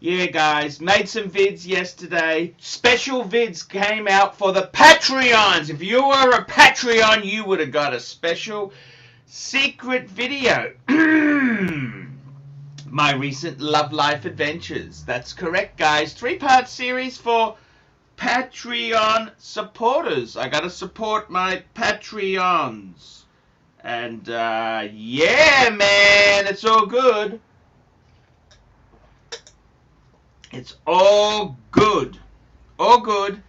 Yeah, guys, made some vids yesterday. Special vids came out for the Patreons. If you were a Patreon, you would have got a special secret video. My recent love life adventures. That's correct, guys. 3-part series for Patreon supporters. I gotta support my Patreons. And, yeah, man, it's all good. It's all good. All good.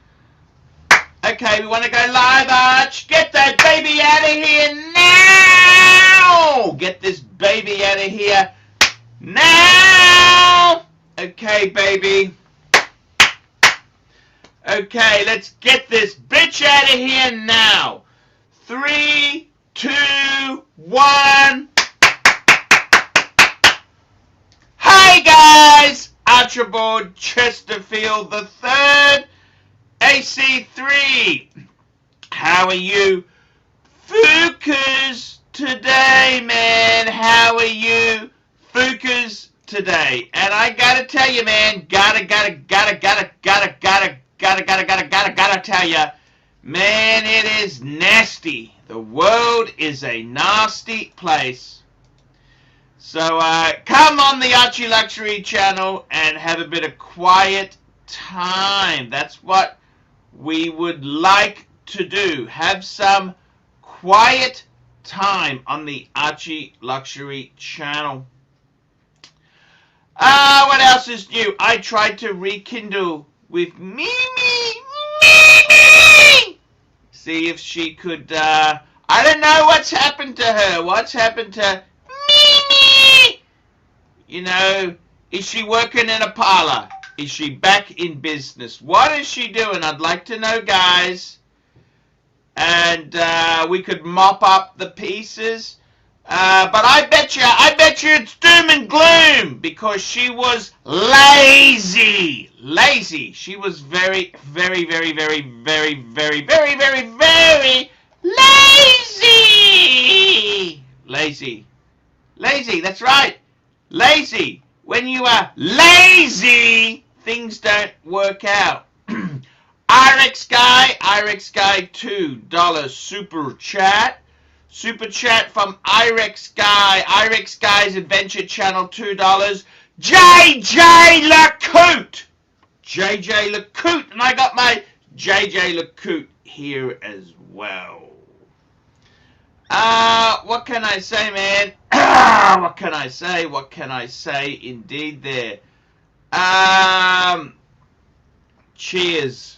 Okay, we want to go live, Arch. Get that baby out of here now! Get this baby out of here now! Okay, baby. Okay, let's get this bitch out of here now. 3, 2, 1. Hi, guys! Archibald Chesterfield III, AC3. How are you Fookers today, man? How are you Fookers today? And I gotta tell you, man, gotta tell you, man, it is nasty. The world is a nasty place. So, come on the ARCHIELUXURY channel and have a bit of quiet time. That's what we would like to do. Have some quiet time on the ARCHIELUXURY channel. What else is new? I tried to rekindle with Mimi. See if she could, I don't know what's happened to her. What's happened to You know, is she working in a parlor? Is she back in business? What is she doing? I'd like to know, guys. And we could mop up the pieces. But I bet you it's doom and gloom because she was lazy. Lazy. She was very lazy. Lazy, that's right. Lazy. When you are lazy, things don't work out. IREX Guy, $2 super chat. Super chat from IREX Guy. IREX Guy's Adventure Channel, $2. JJ LeCoute. JJ LeCoute. And I got my JJ LeCoute here as well. What can I say, man? What can I say? What can I say indeed there? Cheers.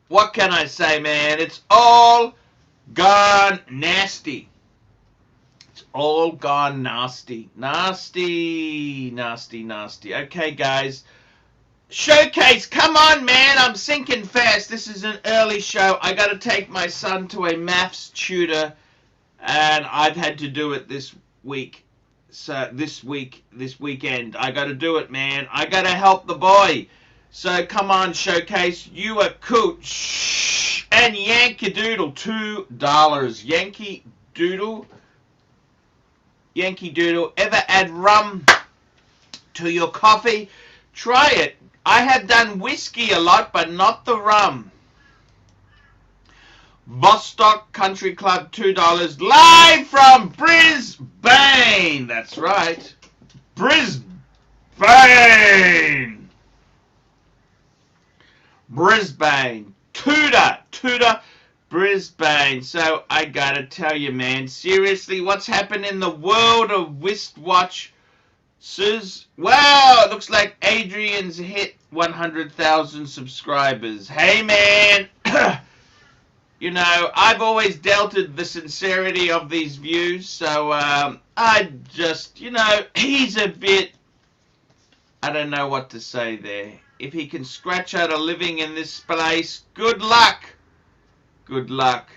What can I say, man? It's all gone nasty. It's all gone nasty. Nasty. Okay, guys. Showcase. Come on, man. I'm sinking fast. This is an early show. I got to take my son to a maths tutor, and I've had to do it this week. So this weekend, I got to do it, man. I got to help the boy. So come on, Showcase. You are cool. Shh. And Yankee Doodle, $2. Yankee Doodle. Ever add rum to your coffee? Try it. I have done whiskey a lot, but not the rum. Vostok Country Club, $2. Live from Brisbane. That's right. Brisbane. Tudor. Brisbane. So I gotta tell you, man, seriously, what's happened in the world of wristwatch? Well, it looks like Adrian's hit 100,000 subscribers. Hey, man. You know, I've always doubted the sincerity of these views, so I just, you know, he's a bit, I don't know what to say there. If he can scratch out a living in this place, good luck. Good luck.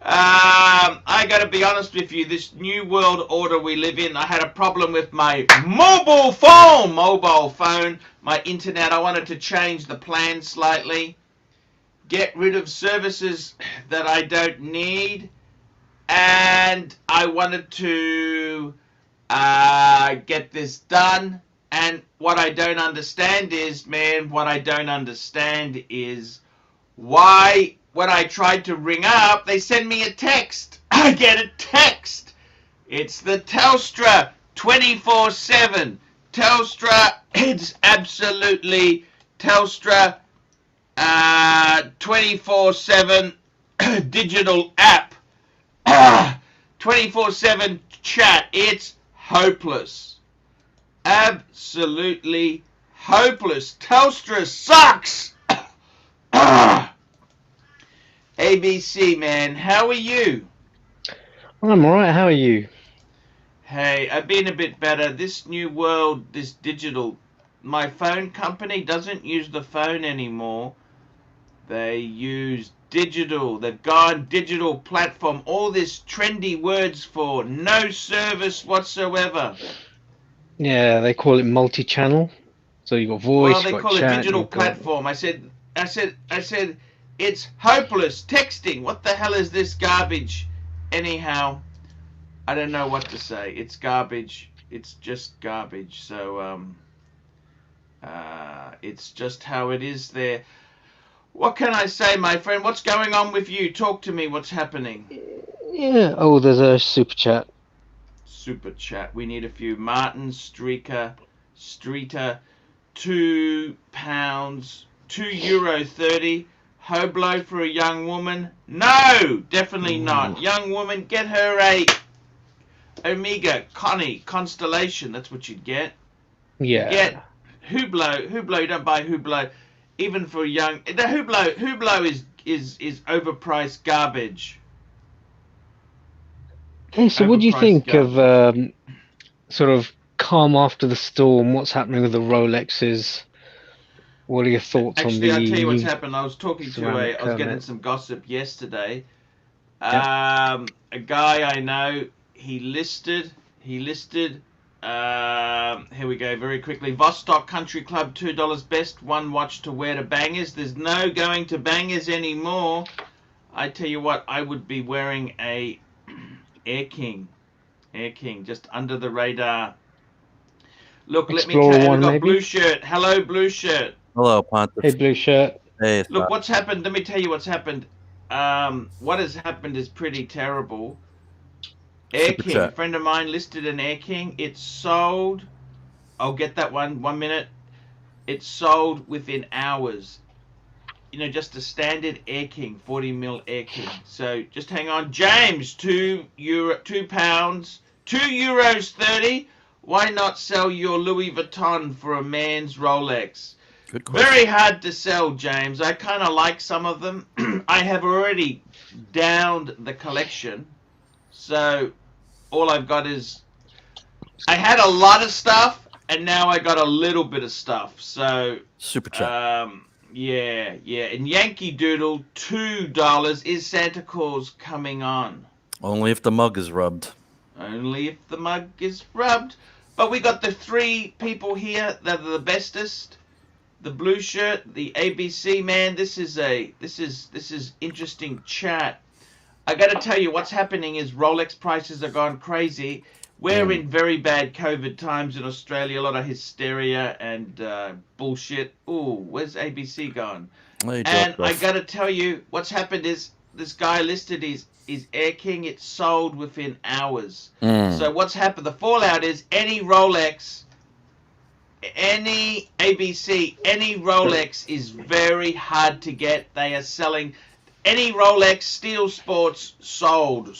I gotta be honest with you, this new world order we live in, I had a problem with my mobile phone, my internet. I wanted to change the plan slightly. get rid of services that I don't need, and I wanted to get this done. And what I don't understand is, man, why when I tried to ring up, they send me a text. I get a text. It's the Telstra 24/7. Telstra, it's absolutely Telstra 24/7 digital app. 24/7 chat. It's hopeless. Absolutely hopeless. Telstra sucks. ABC, man, how are you? I'm alright, how are you? Hey, I've been a bit better. This new world, this digital, my phone company doesn't use the phone anymore. They use digital. They've gone digital platform. All this trendy words for no service whatsoever. Yeah, they call it multi-channel. So you've got voice, Well, they you've got call it chat, digital you've got... platform. I said, it's hopeless. Texting. What the hell is this garbage? Anyhow, I don't know what to say. It's garbage. It's just garbage. So, it's just how it is there. What can I say, my friend? What's going on with you? Talk to me. What's happening? Yeah, oh, there's a super chat. Super chat. We need a few. Martin Streeter, £2, €2.30. Hoblo for a young woman? No, definitely not. Young woman, get her a Omega Constellation. That's what you'd get. Yeah. Get Hublot. Hublot, you don't buy Hublot. Even for young, the Hublot is overpriced garbage. Hey, so what do you think of sort of calm after the storm? What's happening with the Rolexes? What are your thoughts on the... Actually, I'll tell you what's happened. I was talking to I was getting some gossip yesterday. A guy I know, he listed, here we go, very quickly. Vostok Country Club, $2 best, one watch to wear to bangers. There's no going to bangers anymore. I tell you what, I would be wearing a Air King, just under the radar. Look, Explorer, let me tell you, we've got maybe? Blue Shirt. Hello, Blue Shirt. Hello, Pontus. Hey, Blue Shirt. Hey, look, what's happened? Let me tell you what's happened. What has happened is pretty terrible. Air Super King, chat. a friend of mine listed an Air King. It sold. I'll get that one. 1 minute. It sold within hours. You know, just a standard Air King, 40mm Air King. So just hang on, James. £2, €2.30. Why not sell your Louis Vuitton for a man's Rolex? Good question. Very hard to sell, James. I kind of like some of them. I have already downed the collection. So all I've got is... I had a lot of stuff, and now I got a little bit of stuff. So... Super chat. Yeah. And Yankee Doodle, $2. Is Santa Claus coming on? Only if the mug is rubbed. Only if the mug is rubbed. But we got the three people here that are the bestest. The Blue Shirt, the ABC man. This is interesting chat. I got to tell you, what's happening is Rolex prices are gone crazy. We're in very bad COVID times in Australia. A lot of hysteria and bullshit. Ooh, where's ABC gone? And I got to tell you, what's happened is this guy listed his Air King. It sold within hours. So what's happened? The fallout is any Rolex, any ABC, any Rolex is very hard to get. They are selling... Any Rolex Steel Sports sold.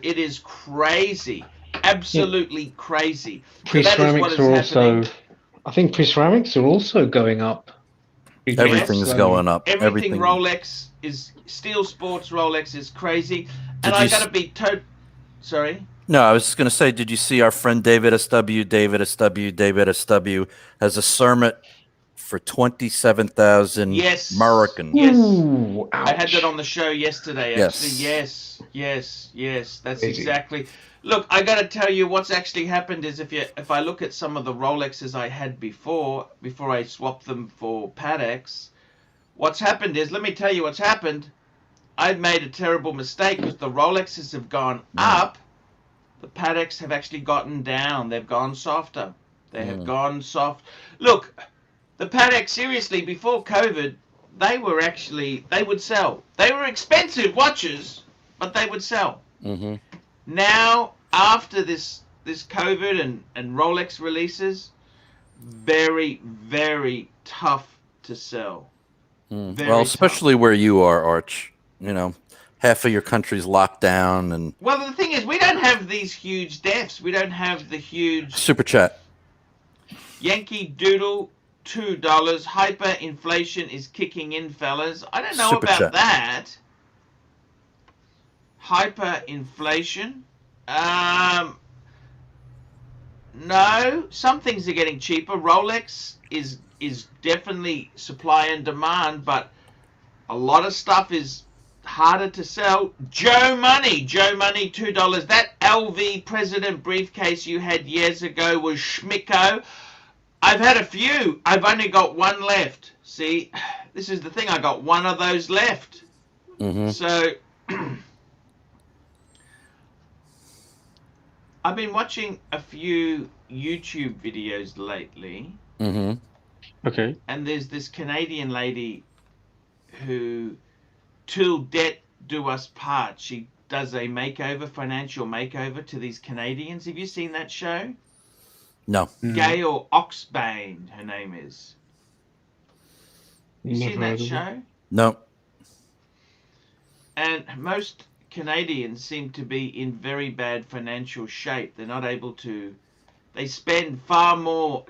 It is crazy. Absolutely crazy. Pre-ceramics are also... I think pre-ceramics are also going up. Everything's going up. Everything Rolex is... Steel Sports Rolex is crazy. And I gotta be sorry? No, I was just gonna say, did you see our friend DavidSW? DavidSW has a Cermet for 27,000 American. Yes. Ooh, I had that on the show yesterday, actually. Yes. That's exactly. Look, I got to tell you, what's actually happened is if I look at some of the Rolexes I had before I swapped them for Pateks, What's happened is, let me tell you what's happened. I've made a terrible mistake because the Rolexes have gone up. The Pateks have actually gotten down. They've gone softer. They have gone soft. Look, the Patek, seriously, before COVID, they would sell. They were expensive watches, but they would sell. Mm-hmm. Now, after this COVID and Rolex releases, very, very tough to sell. Well, especially where you are, Arch. You know, half of your country's locked down, and well, the thing is, we don't have these huge deaths. We don't have the huge super chat. Yankee Doodle, $2. Hyperinflation is kicking in, fellas. I don't know Super about chat. that. Hyperinflation. No, some things are getting cheaper. Rolex is definitely supply and demand, but a lot of stuff is harder to sell. Joe Money, $2. That LV President briefcase you had years ago was schmicko. I've had a few. I've only got one left. See, this is the thing. I got one of those left. So I've been watching a few YouTube videos lately. Okay. And there's this Canadian lady who, till death do us part, she does a financial makeover to these Canadians. Have you seen that show? No. Gail Oxbane, her name is. You seen that show? No. And most Canadians seem to be in very bad financial shape. They're not able to. They spend far more.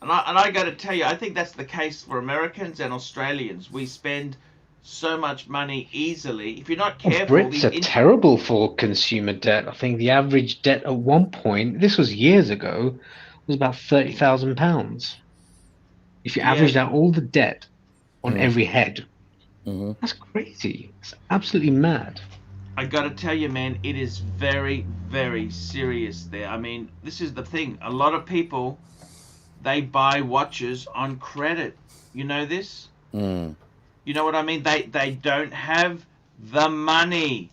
And I got to tell you, I think that's the case for Americans and Australians. We spend so much money easily. If you're not careful, Brits are terrible for consumer debt. I think the average debt at one point, this was years ago, was about £30,000. If you averaged out all the debt on every head, that's crazy. It's absolutely mad. I got to tell you, man, it is very, very serious there. I mean, this is the thing. A lot of people, they buy watches on credit. You know this? You know what I mean? They don't have the money.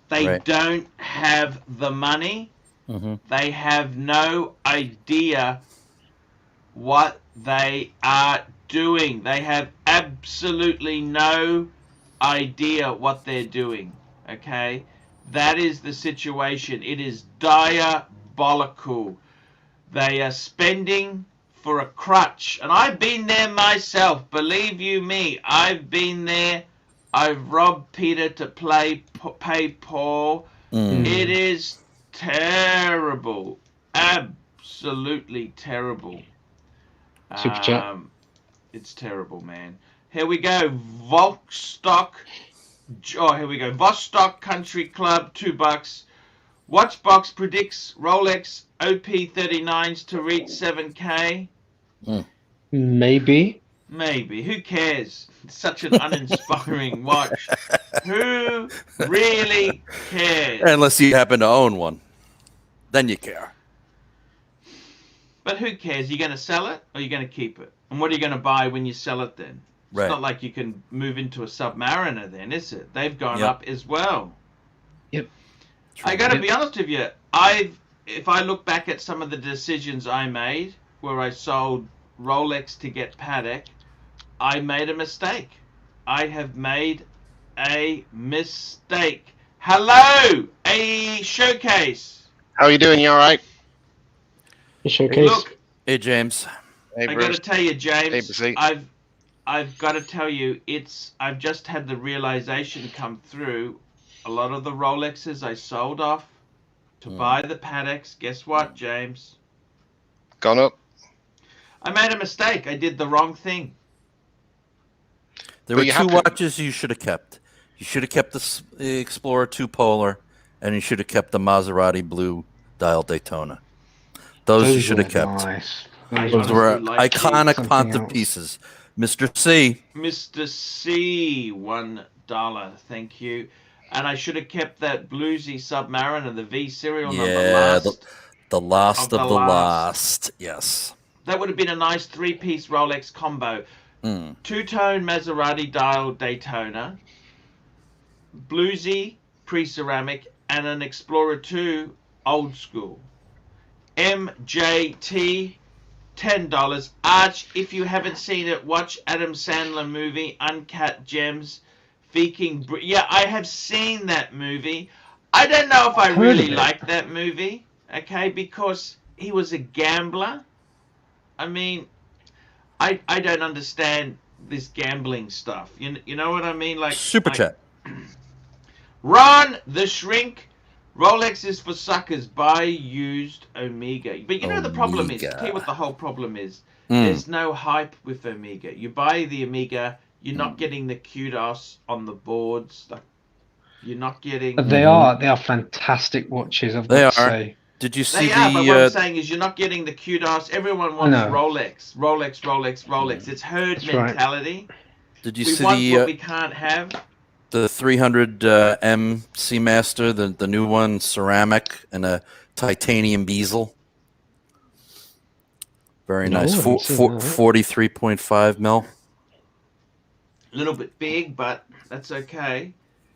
They don't have the money. They have no idea what they are doing. They have absolutely no idea what they're doing. Okay? That is the situation. It is diabolical. They are spending for a crutch. And I've been there myself. Believe you me, I've been there. I've robbed Peter to pay Paul. It is terrible. Absolutely terrible. Super chat. It's terrible, man. Here we go. Volstock. Oh, here we go. Vostok Country Club, $2. Watchbox predicts Rolex OP39s to reach 7K. Maybe. Maybe. Who cares? It's such an uninspiring watch. Who really cares? Unless you happen to own one. Then you care. But who cares? You're going to sell it or you're going to keep it? And what are you going to buy when you sell it then? It's not like you can move into a Submariner then, is it? They've gone up as well. Yep. I got to be honest with you. If I look back at some of the decisions I made where I sold Rolex to get Patek, I made a mistake. I have made a mistake. Hello, a showcase. How are you doing? You all right? Showcase. Look, hey James. Hey, I got to tell you, James. Hey, I've got to tell you, I've just had the realization come through. A lot of the Rolexes I sold off to buy the Pateks. Guess what, James? Gone up. I made a mistake. I did the wrong thing. There were two watches you should have kept. You should have kept the Explorer 2 Polar, and you should have kept the Maserati Blue Dial Daytona. Those you should have kept. Nice. Those were iconic Pontiff pieces. Mr. C. Mr. C, $1. Thank you. And I should have kept that bluesy Submariner, the V serial number. The last of the last. Yes. That would have been a nice three-piece Rolex combo. Two-tone Maserati dial Daytona, bluesy pre-ceramic, and an Explorer 2 old school. MJT, $10. Arch, if you haven't seen it, watch Adam Sandler movie Uncut Gems. Yeah, I have seen that movie. I don't know if I really like that movie, okay, because he was a gambler. I mean, I don't understand this gambling stuff. You know what I mean? Like Super chat. Ron the Shrink. Rolex is for suckers. Buy used Omega. But you know the problem is, I'll tell you what the whole problem is. There's no hype with Omega. You buy the Omega, you're not getting the kudos on the boards. Like, you're not getting. But they are fantastic watches. I've got to say. Did you see but what I'm saying is you're not getting the kudos. Everyone wants Rolex. It's herd mentality. Right. Did you we see want what we can't have? The 300 M Seamaster, the new one, ceramic and a titanium bezel. Very nice. 43.5 mil. A little bit big, but that's okay.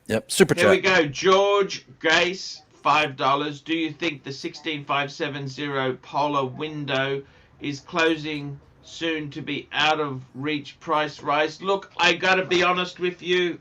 Yep, super chat. Here we go. George Gace, $5. Do you think the 16570 Polar window is closing soon to be out of reach price rise? Look, I gotta be honest with you.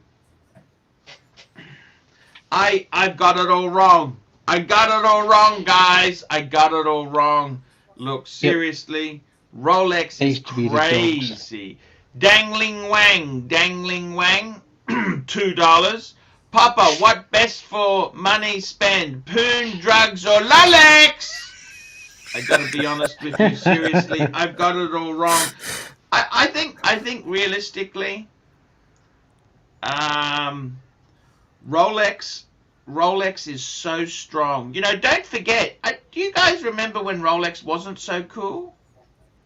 I've got it all wrong. I got it all wrong, guys. I got it all wrong. Look, seriously, Rolex is crazy. Dangling Wang, $2. Papa, what best for money spend? Poon, drugs, or Rolex? I gotta be honest with you, seriously, I've got it all wrong. I think realistically, Rolex is so strong. You know, don't forget. Do you guys remember when Rolex wasn't so cool?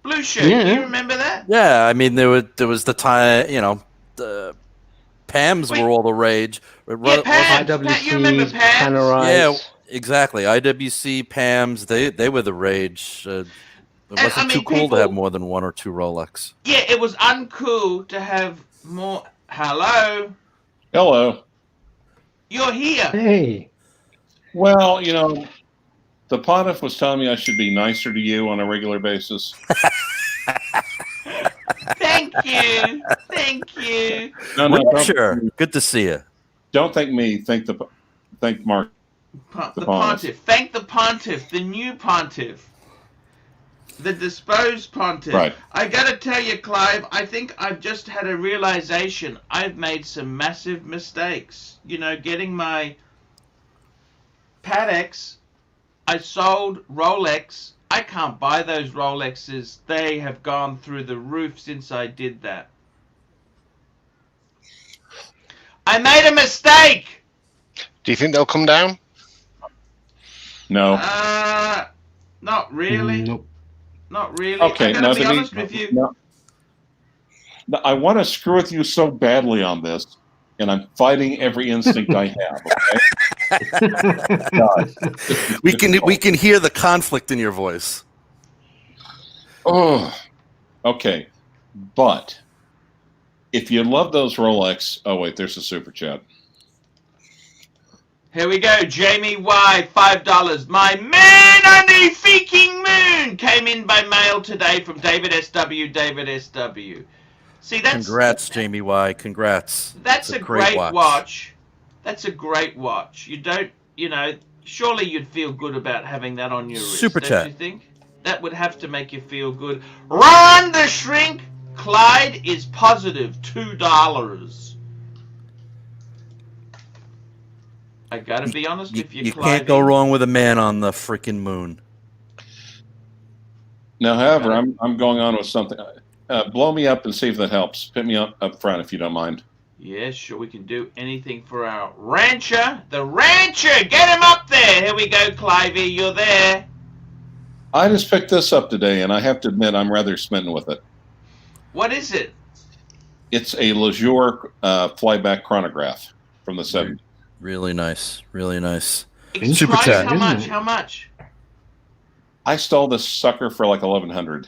Blue shirt. Yeah. Do you remember that? Yeah, I mean there was the time. You know, the PAMs were all the rage. Yeah, PAMs. IWCs, you remember PAMs? Yeah, exactly. IWC PAMs. They were the rage. It wasn't too cool to have more than one or two Rolex. Yeah, it was uncool to have more. Hello. You're here. Hey. Well, you know, the Pontiff was telling me I should be nicer to you on a regular basis. Thank you. No, sure. Good to see you. Don't thank me. Thank Mark. The Pontiff. Thank the Pontiff. The new Pontiff. The disposed Pontiff. Right. I gotta tell you, Clive, I think I've just had a realization. I've made some massive mistakes. You know, getting my Pateks. I sold Rolex. I can't buy those Rolexes. They have gone through the roof since I did that. I made a mistake! Do you think they'll come down? No. Not really. Nope. Not really. Okay, I gotta be honest with you. No, I want to screw with you so badly on this, and I'm fighting every instinct I have. Okay? God. We can hear the conflict in your voice. Oh, okay. But if you love those Rolex, oh wait, there's a super chat. Here we go, Jamie Y, $5. My moon on the freaking moon came in by mail today from DavidSW. See, that's congrats, Jamie Y. Congrats. That's a great watch. That's a great watch. You don't, you know, surely you'd feel good about having that on your wrist. Super chat. Don't you think? That would have to make you feel good. Ron the Shrink, Clyde is positive $2. I gotta be honest with you, Clyde. You can't go wrong with a man on the freaking moon. Now, however, I'm going on with something. Blow me up and see if that helps. Put me up front if you don't mind. Yeah, sure. We can do anything for our rancher. The rancher! Get him up there! Here we go, Clivey. You're there. I just picked this up today, and I have to admit I'm rather smitten with it. What is it? It's a Lejour flyback chronograph from the 70s. Really nice. Really nice. Super chat. How much? How much? I stole this sucker for like $1,100.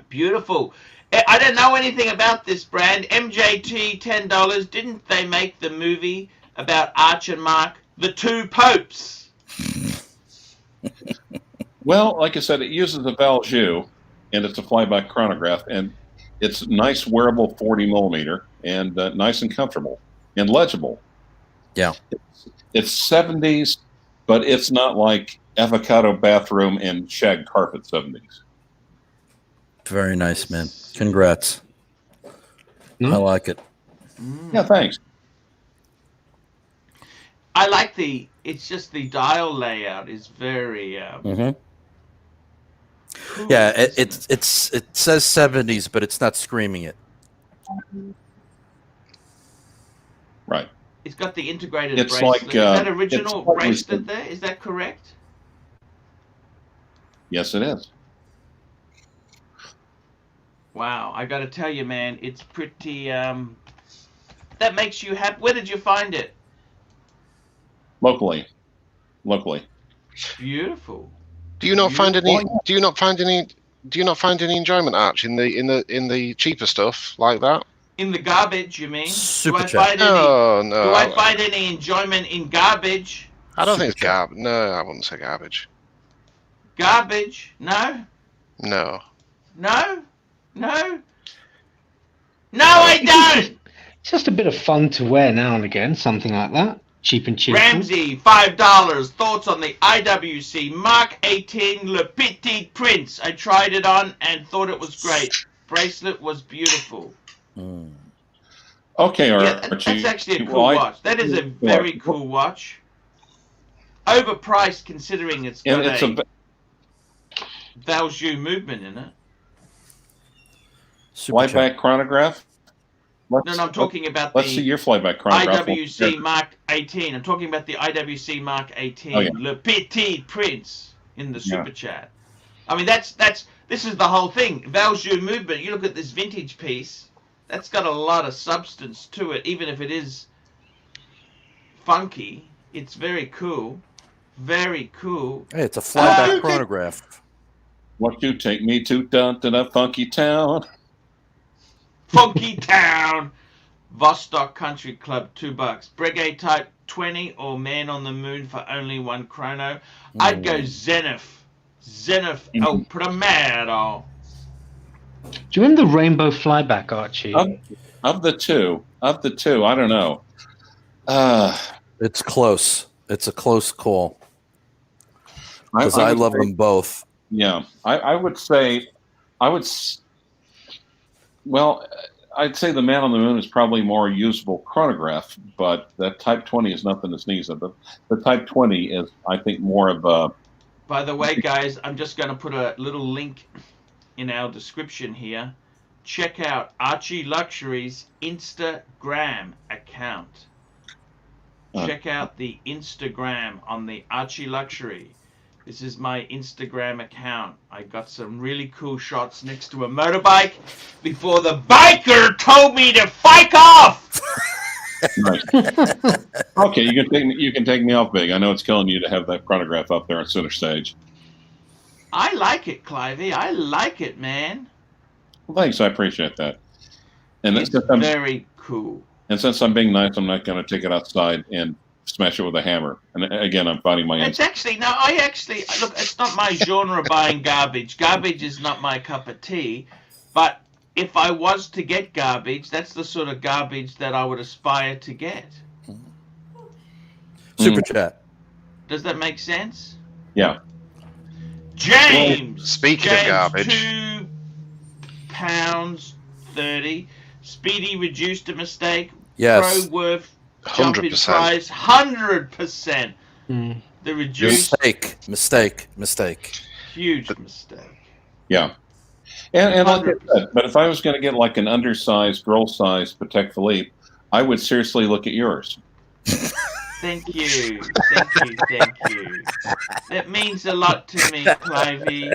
Beautiful. I don't know anything about this brand. MJT, $10. Didn't they make the movie about Arch and Mark, the two popes? Well, like I said, it uses a Valjoux, and it's a flyback chronograph, and it's nice, wearable 40 millimeter, and nice and comfortable and legible. Yeah. It's 70s, but it's not like avocado bathroom and shag carpet 70s. Very nice, man. Congrats. I like it. Yeah, thanks. I like it's just the dial layout is very cool, Yeah, it says 70s, but it's not screaming it. Right. It's got the integrated It's bracelet. like, Is that original it's probably- bracelet there? Is that correct? Yes, it is. Wow, I got to tell you, man, it's pretty. That makes you happy. Where did you find it? Locally. Beautiful. Do you not find any? Do you not find any enjoyment, Arch, in the cheaper stuff like that? In the garbage, you mean? Super do I chat. find No, any? no. Do I find any enjoyment in garbage? I don't think it's garbage. No, I wouldn't say garbage. Garbage? No. No. No. No. No, I don't. It's just a bit of fun to wear now and again, something like that. Cheap and cheerful. Ramsey, $5. Thoughts on the IWC Mark 18 Le Petit Prince. I tried it on and thought it was great. Bracelet was beautiful. Okay, Yeah, Archie. that's actually a cool watch. That is a very cool watch. Overpriced considering it's got a Valjoux movement in it. Flyback chronograph? No, I'm talking about let's see your flyback chronograph. IWC Mark 18. I'm talking about the IWC Mark 18. Oh, yeah. Le Petit Prince in the super chat. I mean, this is the whole thing. Valjoux movement. You look at this vintage piece. That's got a lot of substance to it, even if it is funky. It's very cool. Very cool. Hey, it's a flyback chronograph. Won't you take me to a funky town? Funky Town. Vostok Country Club, $2. Breguet Type 20 or Man on the Moon for only one chrono. I'd go Zenith. Zenith El Primero. Do you remember the rainbow flyback, Archie? Of the two, I don't know. It's close. It's a close call. Because I love them both. Yeah, I would say, well, I'd say the Man on the Moon is probably more usable chronograph, but that Type 20 is nothing to sneeze at. The Type 20 is, I think, more of a... By the way, guys, I'm just going to put a little link in our description here. Check out ARCHIELUXURY's Instagram account. Check out the Instagram on the ARCHIELUXURY. This is my Instagram account. I got some really cool shots next to a motorbike before the biker told me to fike off. Nice. Okay, you can take me off big. I know it's killing you to have that chronograph up there on center stage. I like it, Clivey. I like it, man. Well, thanks. I appreciate that. And It's very cool. And since I'm being nice, I'm not going to take it outside and smash it with a hammer. And again, I'm fighting my It's actually, no, I look, it's not my genre buying garbage. Garbage is not my cup of tea. But if I was to get garbage, that's the sort of garbage that I would aspire to get. Super chat. Does that make sense? Yeah. James! Well, speaking of garbage. £2.30. Speedy reduced a mistake. Yes. Pro worth jump in 100%. price. 100%. The reduced. Mistake. Huge mistake. Yeah. And like I said, but if I was going to get like an undersized, girl-sized Patek Philippe, I would seriously look at yours. Thank you. That means a lot to me, Clivey.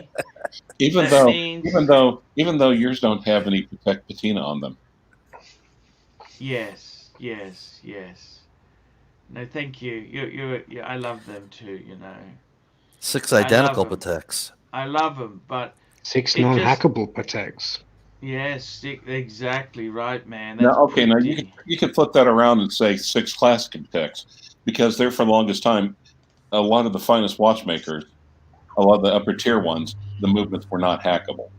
Even though yours don't have any Patek Patina on them. Yes. No, thank you. I love them too. You know. 6 identical I love 'em. Pateks. I love them, but 6 it non-hackable Pateks. Yes, exactly right, man. Now, That's okay, now pretty. you can flip that around and say 6 classic Pateks, because they're for the longest time a lot of the finest watchmakers, a lot of the upper tier ones, the movements were not hackable.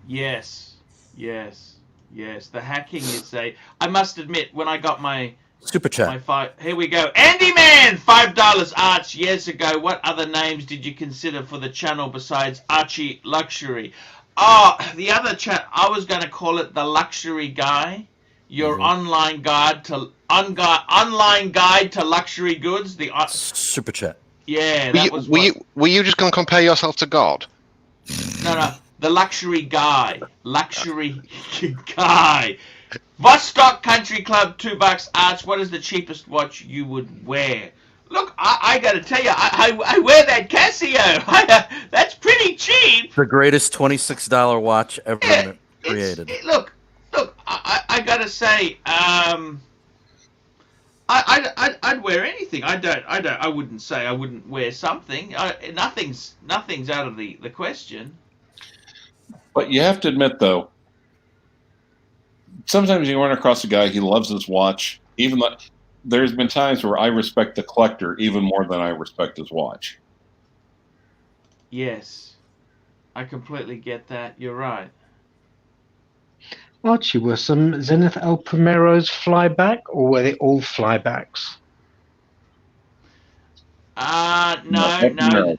Yes, yes, yes. The hacking is a. I must admit, when I got my Super chat. my five, here we go. Andy Man, $5 Arch years ago. What other names did you consider for the channel besides ARCHIELUXURY? Oh, the other chat. I was going to call it the Luxury Guy. Your online guide to luxury goods. The Super chat. Yeah, were you just going to compare yourself to God? No. The Luxury Guy. Luxury Guy. Vostok Country Club, $2 Arch. What is the cheapest watch you would wear? Look, I got to tell you, I wear that Casio. That's pretty cheap. The greatest $26 watch ever created. Look, I got to say, I'd wear anything. I wouldn't say I wouldn't wear something. Nothing's out of the question. But you have to admit, though, sometimes you run across a guy, he loves his watch. Even though there's been times where I respect the collector even more than I respect his watch. Yes, I completely get that. You're right. Archie, were some Zenith El Primeros flyback, or were they all flybacks? No,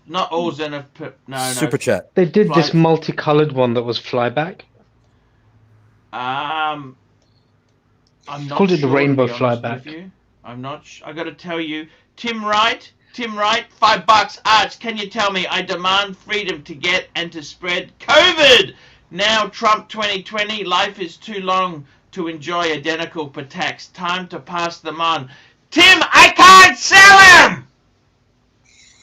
not all Zenith. No. Super chat. They did this multicolored one that was flyback. I'm not Called it sure, the rainbow to be honest flyback. with you. I'm not. I got to tell you, Tim Wright, $5 Arch. Can you tell me? I demand freedom to get and to spread COVID. Now Trump 2020. Life is too long to enjoy identical Pateks. Time to pass them on. Tim, I can't sell them.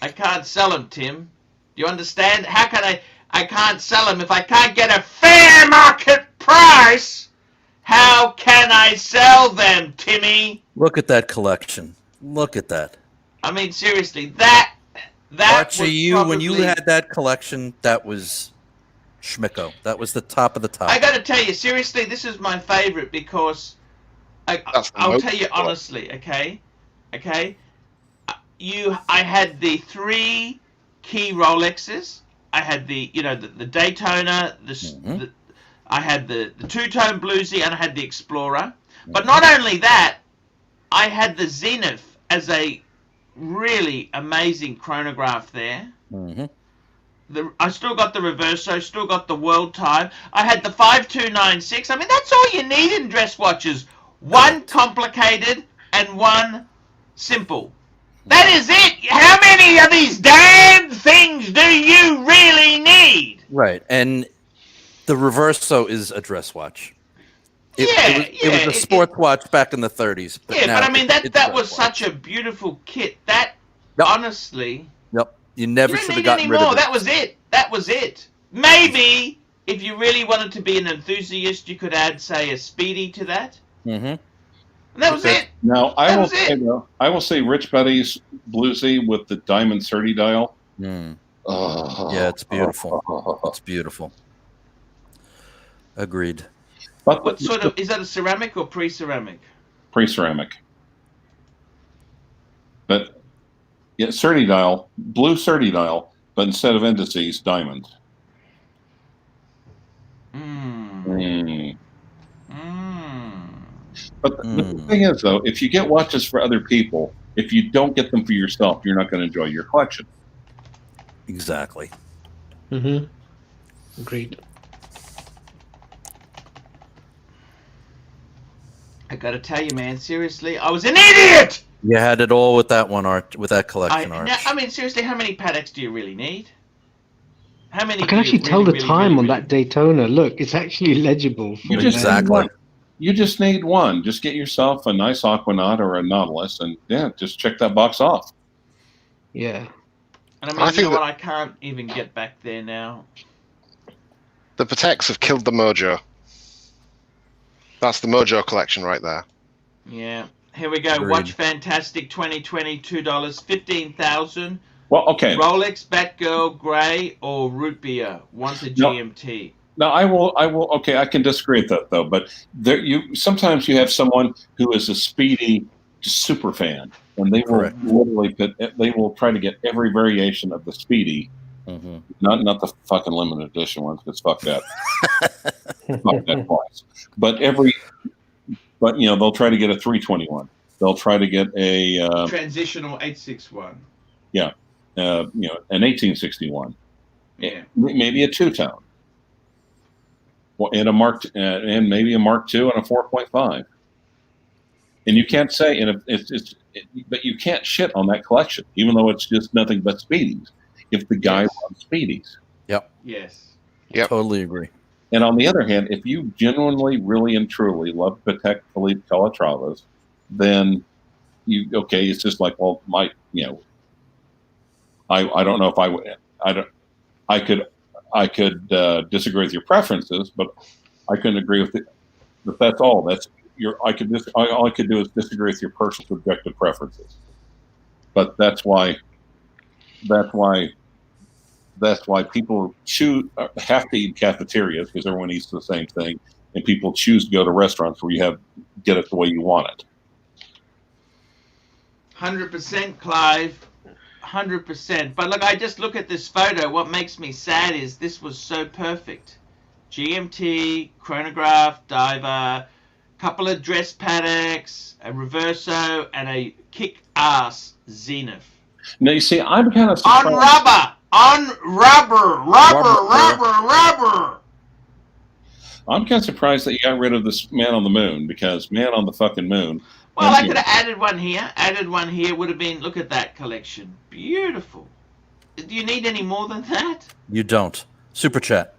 I can't sell them, Tim. Do you understand? How can I can't sell them if I can't get a fair market price? How can I sell them, Timmy? Look at that collection. Look at that. I mean, seriously, that Archie, was when you probably- had that collection, that was schmicko. That was the top of the top. I got to tell you, seriously, this is my favorite because I'll tell you honestly, okay? I had the 3 key Rolexes. I had the Daytona, I had the two-tone bluesy, and I had the Explorer. But not only that, I had the Zenith as a really amazing chronograph there. I still got the Reverso, still got the World Time. I had the 5296. I mean, that's all you need in dress watches. One complicated and one simple. That is it. How many of these damn things do you really need? Right, and the Reverso is a dress watch. It was a sports watch back in the 30s. But I mean that was such a beautiful kit. That honestly, you never should have gotten rid of it. That was it. Maybe if you really wanted to be an enthusiast, you could add, say, a Speedy to that. And that was it. Now I will say Rich Betty's bluesy with the diamond 30 dial. Yeah, it's beautiful. It's beautiful. Agreed. But what sort of, is that a ceramic or pre-ceramic? Pre-ceramic. But yeah, 30 dial, blue 30 dial, but instead of indices, diamonds. But the thing is, though, if you get watches for other people, if you don't get them for yourself, you're not going to enjoy your collection. Exactly. Agreed. I gotta tell you, man, seriously, I was an idiot! You had it all with that one, with that collection, Arch. I mean, seriously, how many Pateks do you really need? How many? I can actually tell the time on that Daytona. Look, it's actually legible. Exactly. You just need one. Just get yourself a nice Aquanaut or a Nautilus, and just check that box off. Yeah. And I mean, you know what? I can't even get back there now. The Pateks have killed the mojo. That's the mojo collection right there. Yeah. Here we go. Agreed. Watch Fantastic 2020, $2, 15,000. Well, okay. Rolex, Batgirl, Grey, or Root Beer. Want a GMT. No, I will. Okay, I can disagree with that though. But sometimes you have someone who is a Speedy super fan, and they will literally they will try to get every variation of the Speedy, not the fucking limited edition ones, because fuck that, fuck that price. But they'll try to get a 321. They'll try to get a transitional 861. Yeah, an 1861. Yeah, maybe a two-tone. And and maybe a Mark II and a 4.5, and you can't say, but you can't shit on that collection, even though it's just nothing but Speedies. If the guy loves Speedies, yes, totally agree. And on the other hand, if you genuinely, really, and truly love Patek Philippe Calatravas, then it's just like, well, I don't know if I could disagree with your preferences, but I couldn't agree with it. But that's all. All I could do is disagree with your personal subjective preferences. But that's why people have to eat cafeterias, because everyone eats the same thing, and people choose to go to restaurants where get it the way you want it. 100%, Clive. 100%. But look, I just look at this photo. What makes me sad is this was so perfect. GMT, chronograph, diver, couple of dress Pateks, a reverso, and a kick-ass Zenith. Now, you see, I'm kind of surprised. On rubber. I'm kind of surprised that you got rid of this Man on the Moon, because Man on the fucking Moon. Well, I could have added one here. Would have been, look at that collection. Beautiful. Do you need any more than that? You don't. Super chat.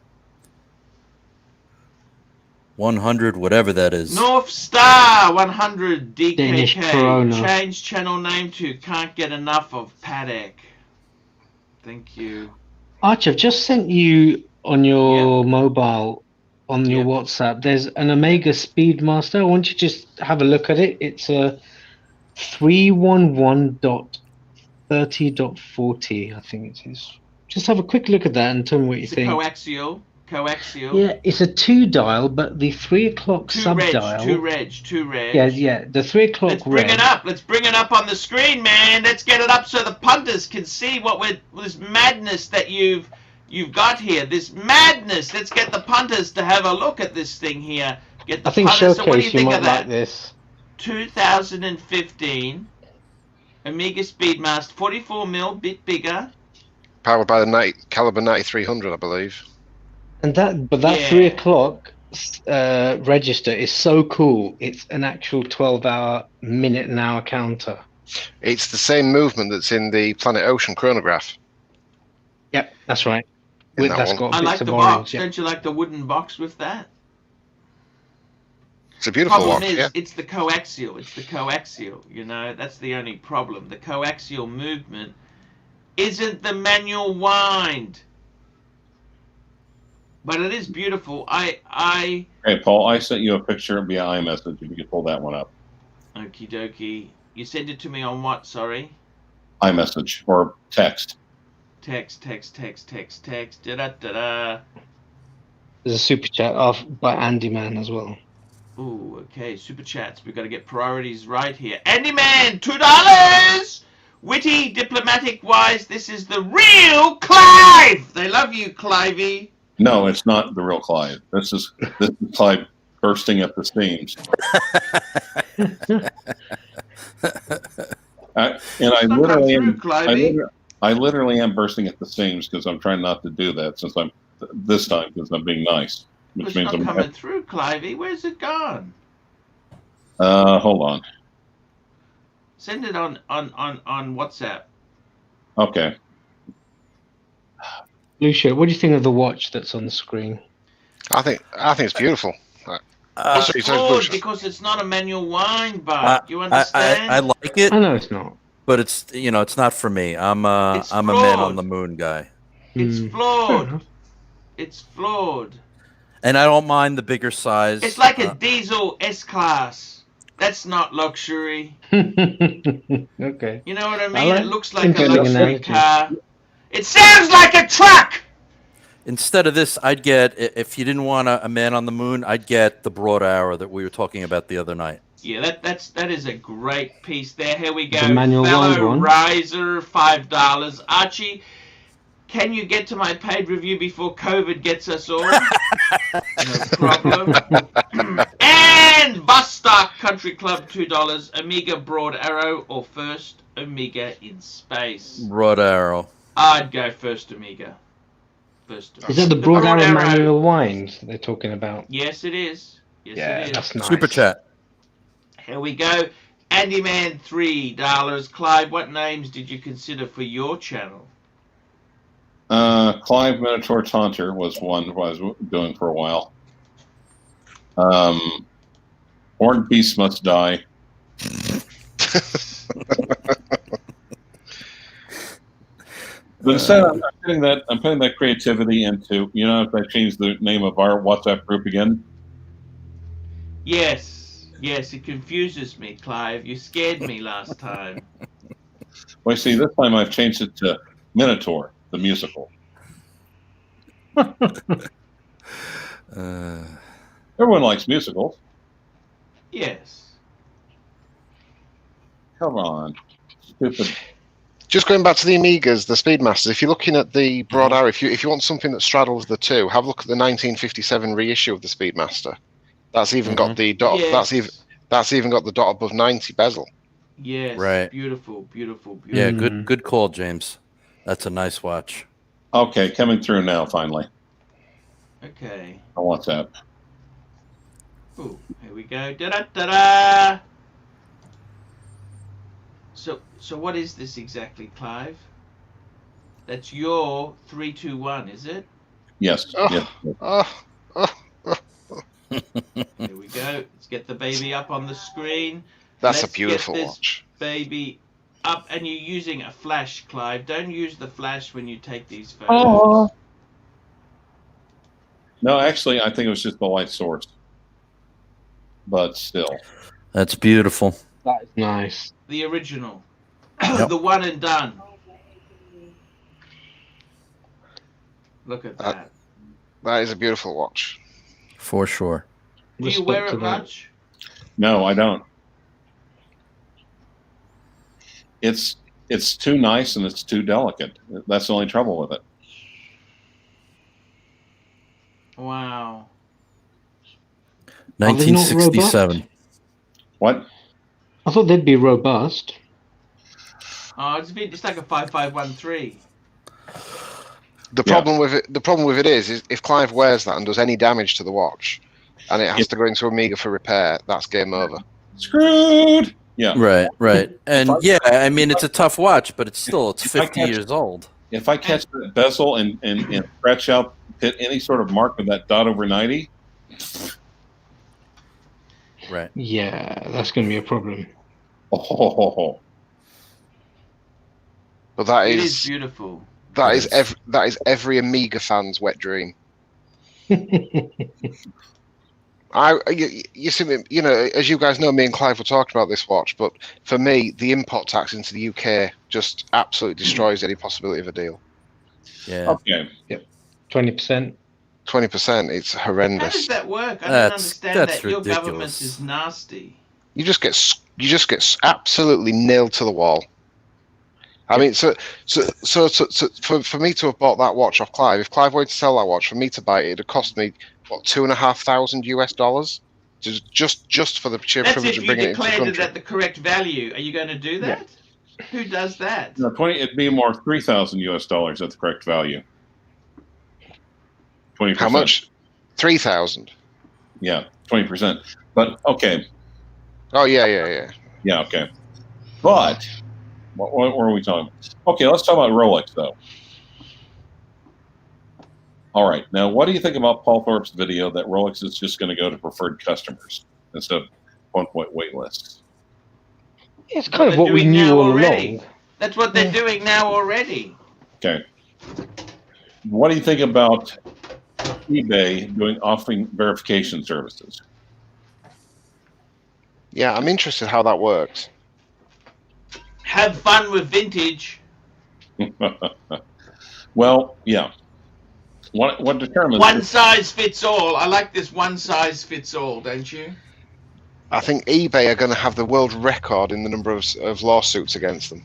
100, whatever that is. North Star 100 Danish DKK. Corona. Change channel name to Can't Get Enough of Patek. Thank you. Archie, I've just sent you on your mobile, on your WhatsApp, there's an Omega Speedmaster. I want you to just have a look at it. It's a 311.30.40, I think it is. Just have a quick look at that and tell me what you think. Coaxial. Yeah, it's a 2-dial, but the 3 o'clock sub-dial. Two reg. Yeah, the 3 o'clock Let's bring it up. Let's bring it up on the screen, man. Let's get it up so the punters can see this madness that you've got here. This madness. Let's get the punters to have a look at this thing here. Get the punters. Showcase, so what do you think might of that? like this. 2015 Omega Speedmaster, 44mm, bit bigger. Powered by the caliber 9300, I believe. And that 3 o'clock register is so cool. It's an actual 12-hour, minute and hour counter. It's the same movement that's in the Planet Ocean chronograph. Yep, that's right. I like the box. Don't you like the wooden box with that? It's a beautiful problem watch. Is, it's the coaxial. That's the only problem. The coaxial movement isn't the manual wind. But it is beautiful. Hey, Paul, I sent you a picture via iMessage. If you could pull that one up. Okie dokie. You sent it to me on what, sorry? iMessage or text. Text. Da-da-da-da. There's a super chat by Andy Man as well. Ooh, okay. Super chats. We've got to get priorities right here. Andy Man, $2! Witty, diplomatic-wise, this is the real Clive! They love you, Clivey. No, it's not the real Clive. This is Clive bursting at the seams. I literally am bursting at the seams because I'm trying not to do that because I'm being nice, which means I'm coming through, Clivey. Where's it gone? Hold on. Send it on WhatsApp. Okay. Lucia, what do you think of the watch that's on the screen? I think it's beautiful. It's flawed because it's not a manual wind bar. You understand? I like it. I know it's not, but it's not for me. I'm a Man on the Moon guy. It's flawed. It's flawed. And I don't mind the bigger size. It's like a diesel S-Class. That's not luxury. Okay. You know what I mean? It looks like a interesting luxury analogy. car. It sounds like a truck! Instead of this, I'd get, if you didn't want a man on the moon, I'd get the broad arrow that we were talking about the other night. Yeah, that is a great piece there. Here we go. The manual wind Fellow one. Riser, $5. Archie, can you get to my paid review before COVID gets us all? No problem. And Bustock Country Club, $2. Omega Broad Arrow or First Omega in Space? Broad arrow. I'd go First Omega. Is that the broad arrow manual wind they're talking about? Yes, it is. Yes, Yeah, it is. that's nice. Super chat. Here we go. Andy Man, $3. Clive, what names did you consider for your channel? Clive Minotaur Taunter was one I was doing for a while. Horned Beast Must Die. But instead, I'm putting that creativity into, if I change the name of our WhatsApp group again. Yes, it confuses me, Clive. You scared me last time. Well, see, this time I've changed it to Minotaur, the musical. Everyone likes musicals. Yes. Come on, stupid. Just going back to the Amigas, the Speedmasters. If you're looking at the broad arrow, if you want something that straddles the two, have a look at the 1957 reissue of the Speedmaster. That's even got the dot. Yes. That's even got the dot above 90 bezel. Yes. Right. Beautiful. Yeah, good call, James. That's a nice watch. Okay, coming through now, finally. Okay. On WhatsApp. Ooh, here we go. Da-da-da-da! So what is this exactly, Clive? That's your 321, is it? Yes. Oh. Yes. Here we go. Let's get the baby up on the screen. That's Let's a beautiful get this watch. Baby up, and you're using a flash, Clive. Don't use the flash when you take these photos. Oh. No, actually, I think it was just the light source. But still. That's beautiful. That is nice. The original. Yep. The one and done. Look at that. That is a beautiful watch. For sure. Do you wear it much? No, I don't. It's too nice and it's too delicate. That's the only trouble with it. Wow. 1967. What? I thought they'd be robust. Oh, it's like a 5513. The problem with it is if Clive wears that and does any damage to the watch, and it has to go into Amiga for repair, that's game over. Screwed. Yeah. Right. And yeah, I mean it's a tough watch, but it's 50 years old. If I catch that bezel and scratch out, hit any sort of mark with that dot over 90. Right. Yeah, that's going to be a problem. Oh. But that It is is beautiful. that is every Amiga fan's wet dream. You see, as you guys know, me and Clive were talking about this watch, but for me, the import tax into the UK just absolutely destroys any possibility of a deal. Yeah. Okay. 20%. 20%, it's How horrendous. does that work? I don't That's understand that. Your ridiculous. government is nasty. You just get absolutely nailed to the wall. I mean, so for me to have bought that watch off Clive, if Clive wanted to sell that watch, for me to buy it, it'd cost me what, $2,500 just for the sheer That's privilege if of you bringing it into the declared it country. at the correct value. Are you going to do that? Who does that? No, it'd be more $3,000 at the correct value. 20%. How much? 3,000. Yeah, 20%. But okay. Oh yeah. Yeah, okay. But what were we talking about? Okay, let's talk about Rolex though. All right. Now, what do you think about Paul Thorpe's video that Rolex is just going to go to preferred customers instead of one-point wait lists? It's kind of what we knew all along. That's what they're doing now already. Okay. What do you think about eBay offering verification services? Yeah, I'm interested how that works. Have fun with vintage. Well, yeah. What determines one size fits all? I like this one size fits all, don't you? I think eBay are going to have the world record in the number of lawsuits against them.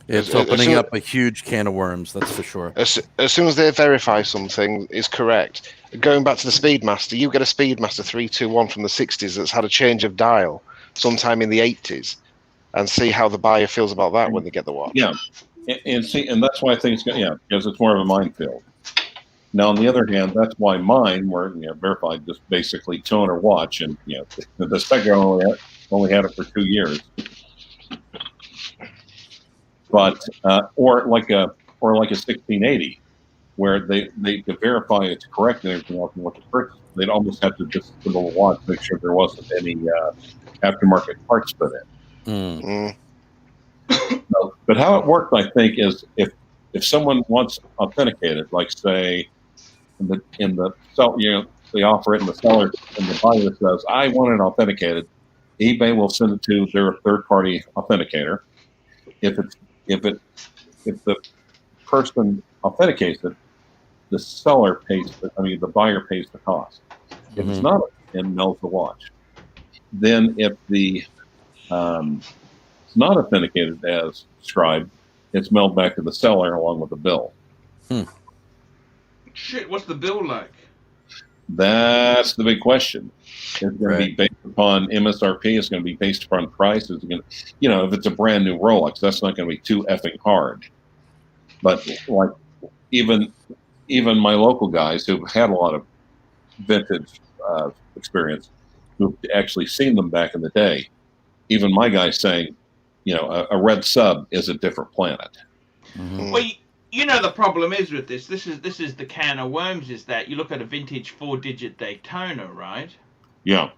It's opening up a huge can of worms, that's for sure. As soon as they verify something is correct, going back to the Speedmaster, you get a Speedmaster 321 from the 60s that's had a change of dial sometime in the 80s, and see how the buyer feels about that when they get the watch. Yeah, and that's why I think it's because it's more of a minefield. Now, on the other hand, that's why mine were verified, just basically toner watch, and the spec guy only had it for 2 years. But or like a 1680, where they to verify it's correct and everything else and what to purchase, they'd almost have to just put a little watch to make sure there wasn't any aftermarket parts put in. So, but how it worked, I think, is if someone wants authenticated, like say in the sell, they offer it, and the seller and the buyer says, "I want it authenticated," eBay will send it to their third-party authenticator. If the person authenticates it, the seller pays. The buyer pays the cost. If it's not, and melds the watch. Then if the it's not authenticated as described, it's mailed back to the seller along with the bill. Shit, what's the bill like? That's the big question. It's going to be based upon MSRP. It's going to be based upon price. It's going to, if it's a brand new Rolex, that's not going to be too effing hard. But like even my local guys who've had a lot of vintage experience, who've actually seen them back in the day, even my guys saying, a red sub is a different planet. Well, the problem is with this. This is the can of worms. Is that you look at a vintage 4-digit Daytona, right? Yeah.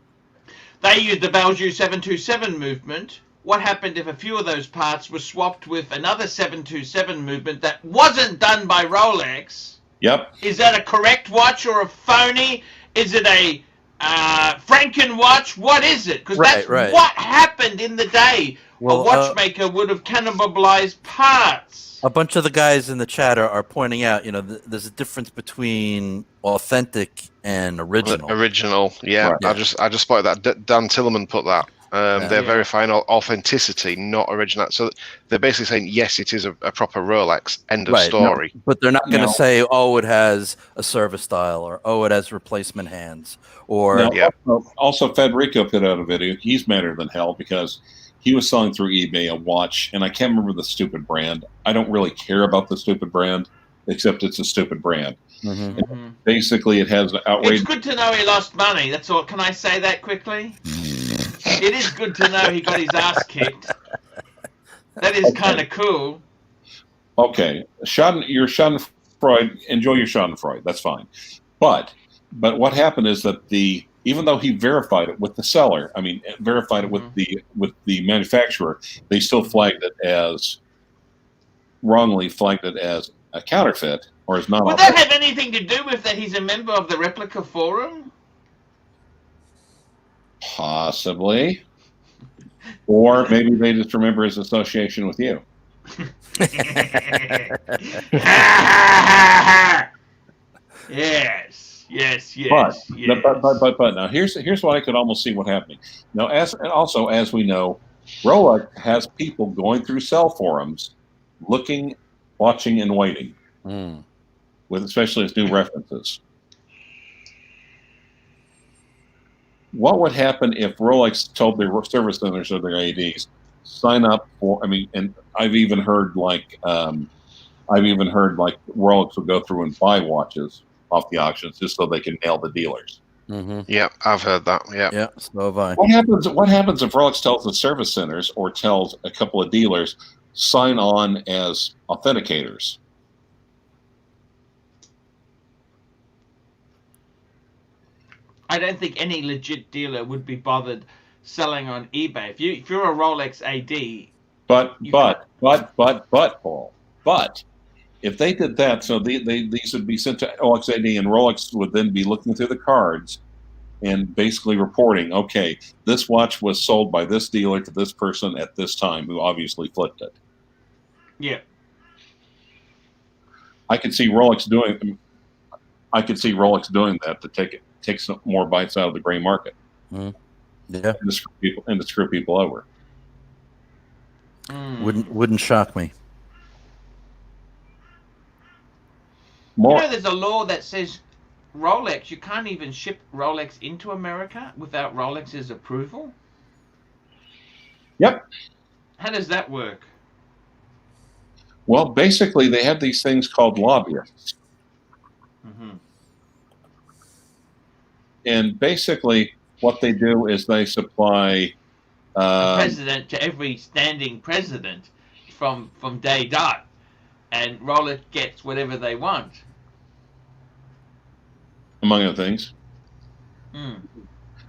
They used the Valjoux 727 movement. What happened if a few of those parts were swapped with another 727 movement that wasn't done by Rolex? Yep. Is that a correct watch or a phony? Is it a Franken watch? What is it? Because that's what happened in the day. Well, a watchmaker would have cannibalized parts. A bunch of the guys in the chat are pointing out, there's a difference between authentic and original. Original, yeah. Right. I just spotted that. Dan Tillerman put that. They're verifying authenticity, not original. So they're basically saying, yes, it is a proper Rolex, end of story. No, but they're not going to say, oh, it has a service dial, or oh, it has replacement hands. Or Also, Federico put out a video. He's madder than hell because he was selling through eBay a watch, and I can't remember the stupid brand. I don't really care about the stupid brand, except it's a stupid brand. Basically, it has outrageous... It's good to know he lost money. That's all. Can I say that quickly? It is good to know he got his ass kicked. That is kind of cool. Okay. Your Schadenfreude, enjoy your Schadenfreude. That's fine. But what happened is that even though he verified it with the seller, verified it with the manufacturer, they still wrongly flagged it as a counterfeit or as not. Would that have anything to do with that he's a member of the replica forum? Possibly. Or maybe they just remember his association with you. Yes. But now here's what I could almost see what happening. Now, as we know, Rolex has people going through sell forums, looking, watching, and waiting, with especially its new references. What would happen if Rolex told their service centers or their ADs sign up for? And I've even heard Rolex would go through and buy watches off the auctions just so they can nail the dealers. Yeah, I've heard that. Yeah, so have I. What happens if Rolex tells the service centers or tells a couple of dealers sign on as authenticators? I don't think any legit dealer would be bothered selling on eBay. If you're a Rolex AD, But Paul, if they did that, so these would be sent to Rolex AD, and Rolex would then be looking through the cards and basically reporting, okay, this watch was sold by this dealer to this person at this time, who obviously flipped it. Yeah. I could see Rolex doing. I could see Rolex doing that to take some more bites out of the gray market. Yeah, and to screw people over. Wouldn't shock me. More. There's a law that says Rolex, you can't even ship Rolex into America without Rolex's approval. Yep. How does that work? Well, basically, they have these things called lobbyists. And basically, what they do is they supply a president to every standing president from day dot, and Rolex gets whatever they want. Among other things.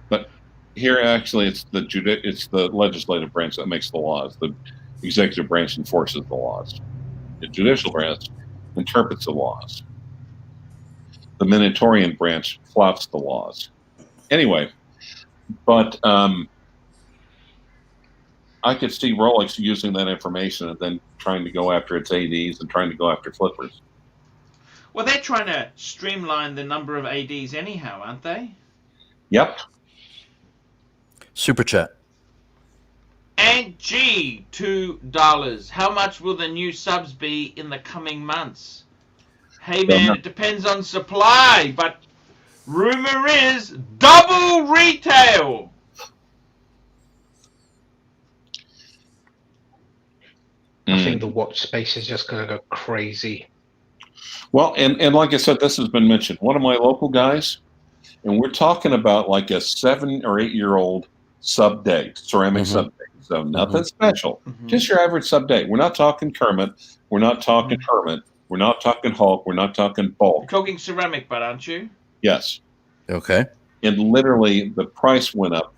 But here, actually, it's the legislative branch that makes the laws. The executive branch enforces the laws. The judicial branch interprets the laws. The Minotaurian branch flouts the laws. Anyway, but I could see Rolex using that information and then trying to go after its ADs and trying to go after flippers. Well, they're trying to streamline the number of ADs anyhow, aren't they? Yep. Super chat. And G, $2. How much will the new subs be in the coming months? Hey man, it depends on supply, but rumor is double retail. I think the watch space is just going to go crazy. Well, and like I said, this has been mentioned. One of my local guys, and we're talking about like a 7 or 8 year old sub date, ceramic sub date. So nothing special, just your average sub date. We're not talking Kermit. We're not talking Hermit. We're not talking Hulk. We're not talking Bulk. You're talking ceramic, but aren't you? Yes. Okay. And literally, the price went up.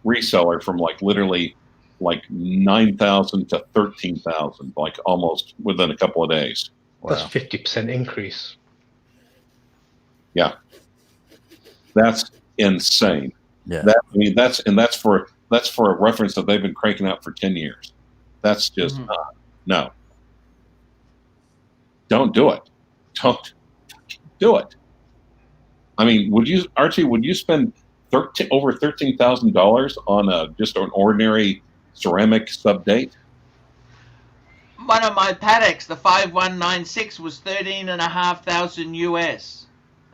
Reseller from literally 9,000 to 13,000, like almost within a couple of days. Wow. That's 50% increase. Yeah, that's insane. Yeah, that's for a reference that they've been cranking out for 10 years. That's just no. Don't do it. Don't do it. I mean, Archie? Would you spend over $13,000 on just an ordinary ceramic sub date? One of my Pateks, the 5196, was $13,500 US.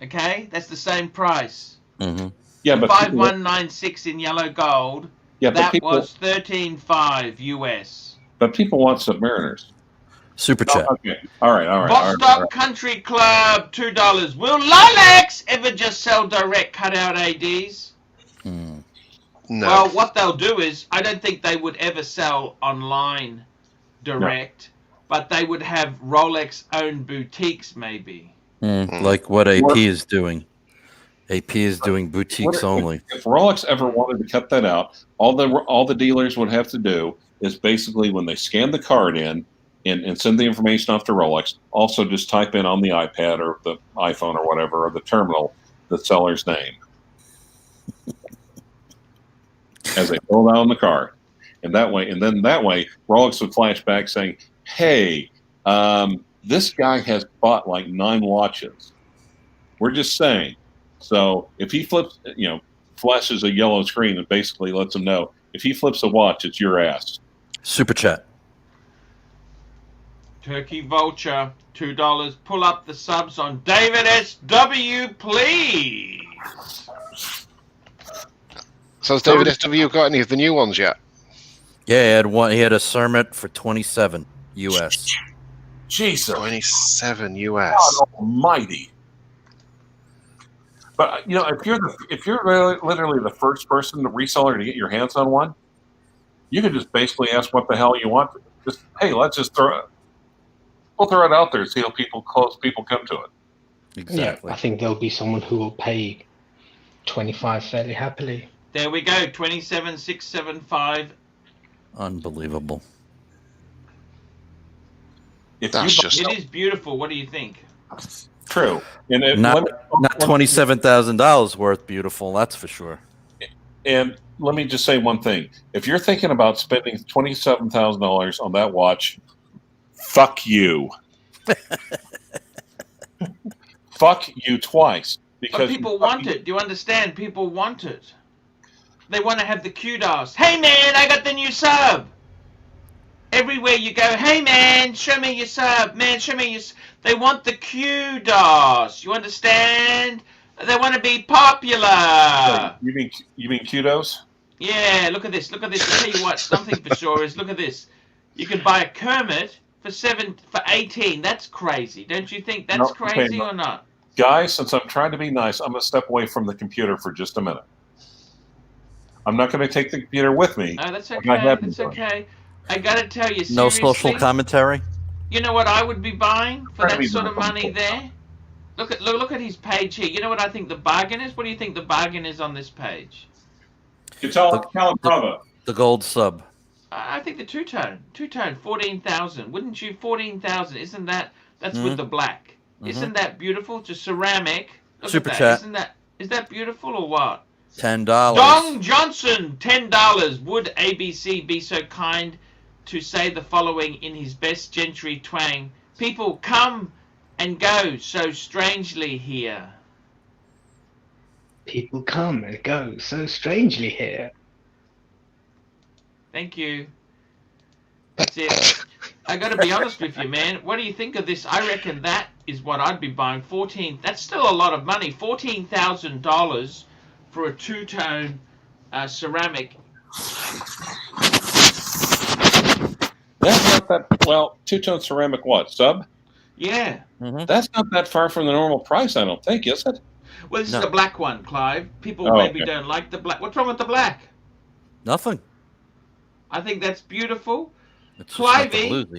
Okay, that's the same price. Yeah, but 5196 in yellow gold. Yeah, that was $13,500 US. But people want Submariners. Super chat. Okay. All right. Vostok Country Club, $2. Will Rolex ever just sell direct cutout ADs? No. Well, what they'll do is, I don't think they would ever sell online direct, but they would have Rolex-owned boutiques, maybe. Like what AP is doing. AP is doing boutiques only. If Rolex ever wanted to cut that out, all the dealers would have to do is basically when they scan the card in and send the information off to Rolex, also just type in on the iPad or the iPhone or whatever, or the terminal, the seller's name as they fill out on the card. And that way, Rolex would flash back saying, hey, this guy has bought like 9 watches. We're just saying. So if he flips, flashes a yellow screen and basically lets them know, if he flips a watch, it's your ass. Super chat. Turkey Vulture, $2. Pull up the subs on DavidSW, please. So has DavidSW got any of the new ones yet? Yeah, he had one. He had a Cermet for 27 US. Jesus, 27 US. God Almighty! But if you're literally the first person, the reseller, to get your hands on one, you can just basically ask what the hell you want. Just let's just throw it. We'll throw it out there, see how people come to it. Exactly. Yeah, I think there'll be someone who will pay 25 fairly happily. There we go, 27,675. Unbelievable. It is beautiful. What do you think? True. And not $27,000 worth beautiful, that's for sure. And let me just say one thing. If you're thinking about spending $27,000 on that watch, fuck you. Fuck you twice. Because but people want it. Do you understand? People want it. They want to have the kudos. Hey man, I got the new sub. Everywhere you go, hey man, show me your sub. Man, show me your... They want the kudos. You understand? They want to be popular. You mean kudos? Yeah, look at this. Look at this. I'll tell you what, something for sure is, look at this. You can buy a Kermit for 18. That's crazy. Don't you think that's crazy or not? Guys, since I'm trying to be nice, I'm going to step away from the computer for just a minute. I'm not going to take the computer with me. Oh, that's okay. That's okay. I got to tell you, seriously. No social commentary? You know what I would be buying for that sort of money there? Look at his page here. You know what I think the bargain is? What do you think the bargain is on this page? Calatrava. The gold sub. I think the two-tone, 14,000. Wouldn't you? 14,000. Isn't that's with the black? Isn't that beautiful? Just ceramic. Look Super at chat. Is that beautiful or what? $10. Dong Johnson, $10. Would ABC be so kind to say the following in his best gentry twang? People come and go so strangely here. People come and go so strangely here. Thank you. That's it. I got to be honest with you, man. What do you think of this? I reckon that is what I'd be buying. That's still a lot of money. $14,000 for a two-tone ceramic. That's not that, well, two-tone ceramic what, sub? Yeah. That's not that far from the normal price, I don't think, is it? Well, this is the black one, Clive. People maybe don't like the black. What's wrong with the black? Nothing. I think that's beautiful. Clivey.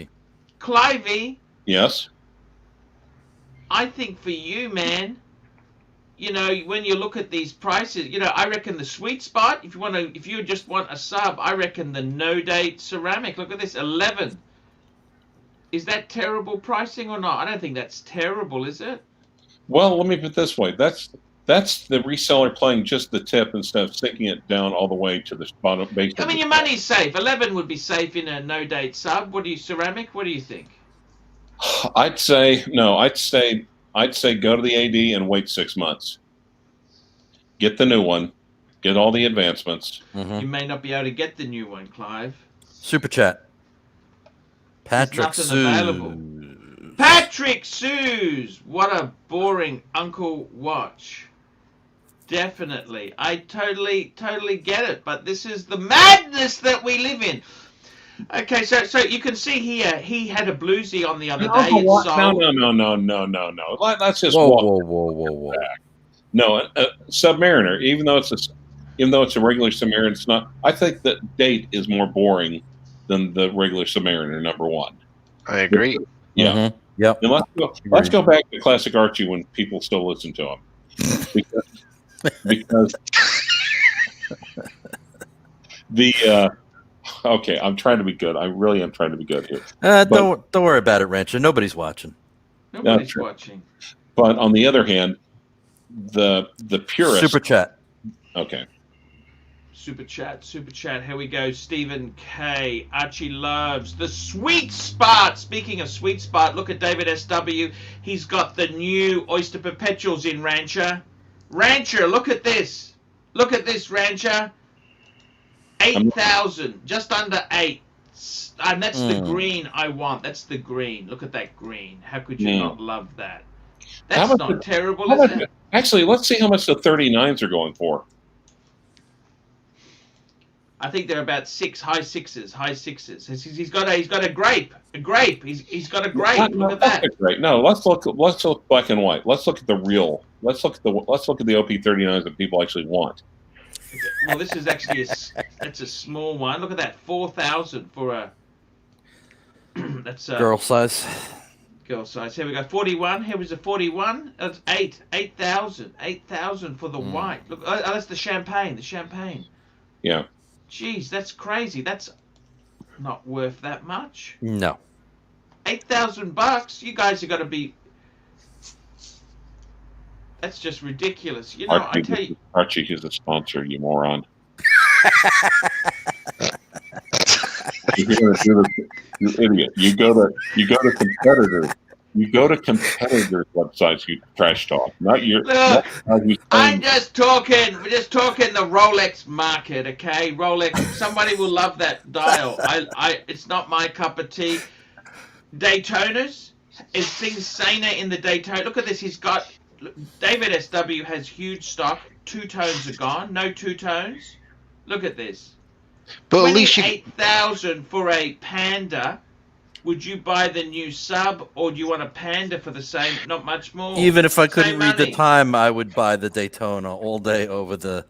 Yes. I think for you, man, you know, when you look at these prices, you know, I reckon the sweet spot, if you just want a sub, I reckon the no date ceramic. Look at this, 11. Is that terrible pricing or not? I don't think that's terrible, is it? Well, let me put it this way. That's the reseller playing just the tip instead of sinking it down all the way to the bottom base. I mean, your money's safe. 11 would be safe in a no date sub. Ceramic? What do you think? I'd say go to the AD and wait 6 months. Get the new one. Get all the advancements. You may not be able to get the new one, Clive. Super chat. Patrick available. Patrick Sues! What a boring Uncle Watch. Definitely. I totally get it, but this is the madness that we live in. Okay, so you can see here, he had a bluesy on the other day. No. Let's just whoa. No, Submariner. Even though it's a regular Submariner, it's not. I think that date is more boring than the regular Submariner. Number one. I agree. Yeah. Yep. And let's go back to classic Archie when people still listen to him, because the. Okay, I'm trying to be good. I really am trying to be good here. Don't worry about it, Rancher. Nobody's watching. Nobody's watching. But on the other hand, the purist. Super chat. Okay. Super chat. Here we go. Stephen K. Archie loves the sweet spot. Speaking of sweet spot, look at DavidSW. He's got the new Oyster perpetuals in, Rancher. Rancher, look at this. Look at this, Rancher. 8,000, just under 8, and that's the green I want. That's the green. Look at that green. How could you not love that? That's not terrible, is it? Actually, let's see how much the 39s are going for. I think they're about high sixes. He's got a grape. He's got a grape. Look at that. Right. No, let's look black and white. Let's look at the real. Let's look at the OP39s that people actually want. Well, this is actually it's a small one. Look at that, 4,000 for a. That's a girl size. Girl size. Here we go. 41. Here was a 41. That's 8,000. 8,000 for the white. Look, that's the champagne. Yeah. Jeez, that's crazy. That's not worth that much. No. $8,000. You guys are going to be. That's just ridiculous. You know, I tell you. Archie is a sponsor, you moron. You idiot. You go to competitors. You go to competitors' websites. You trash talk, not your. Look, Not I'm just talking. We're just talking the Rolex market, okay? Rolex. Somebody will love that dial. It's not my cup of tea. Daytonas. Is things saner in the Daytona? Look at this. He's got. DavidSW has huge stock. Two tones are gone. No two tones. Look at this. But at least 28,000 for a Panda. Would you buy the new Sub, or do you want a Panda for the same? Not much more. Even if I couldn't Same read the money. time, I would buy the Daytona all day over the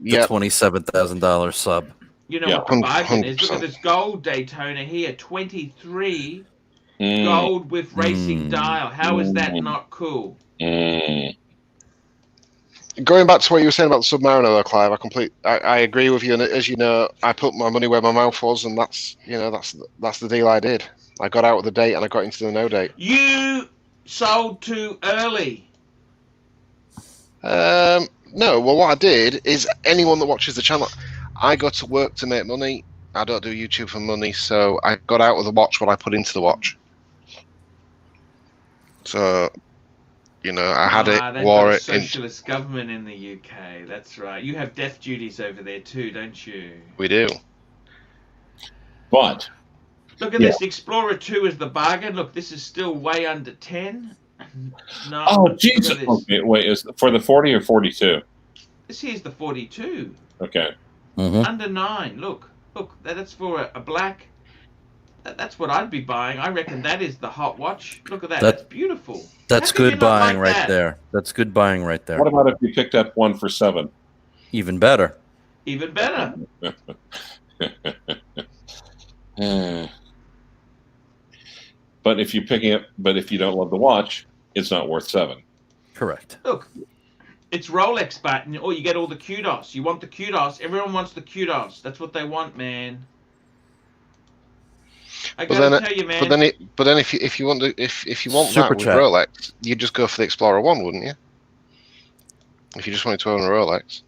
$27,000 Sub. You know Yeah. what the bargain is? Look 100%. at this gold Daytona here, 23 gold with racing dial. How is that not cool? Going back to what you were saying about the Submariner, though, Clive, I agree with you. And as you know, I put my money where my mouth was, and that's the deal I did. I got out with the date and I got into the no date. You sold too early. No, well, what I did is anyone that watches the channel, I go to work to make money. I don't do YouTube for money, so I got out with the watch what I put into the watch. So, I had it, wore it. Socialist government in the UK. That's right. You have death duties over there too, don't you? We do. But look at this. Explorer 2 is the bargain. Look, this is still way under 10. No. oh Jesus! Okay, wait, is for the 40 or 42? This here's the 42. Okay. Under 9. Look, that's for a black. That's what I'd be buying. I reckon that is the hot watch. Look at that. That's beautiful. That's good buying right there. That's good buying right there. What about if you picked up one for 7? Even better. Even better. But if you don't love the watch, it's not worth 7. Correct. Look, it's Rolex, but you get all the kudos. You want the kudos. Everyone wants the kudos. That's what they want, man. I gotta tell you, man. But then if you want that with Rolex, you'd just go for the Explorer 1, wouldn't you? If you just wanted to own a Rolex.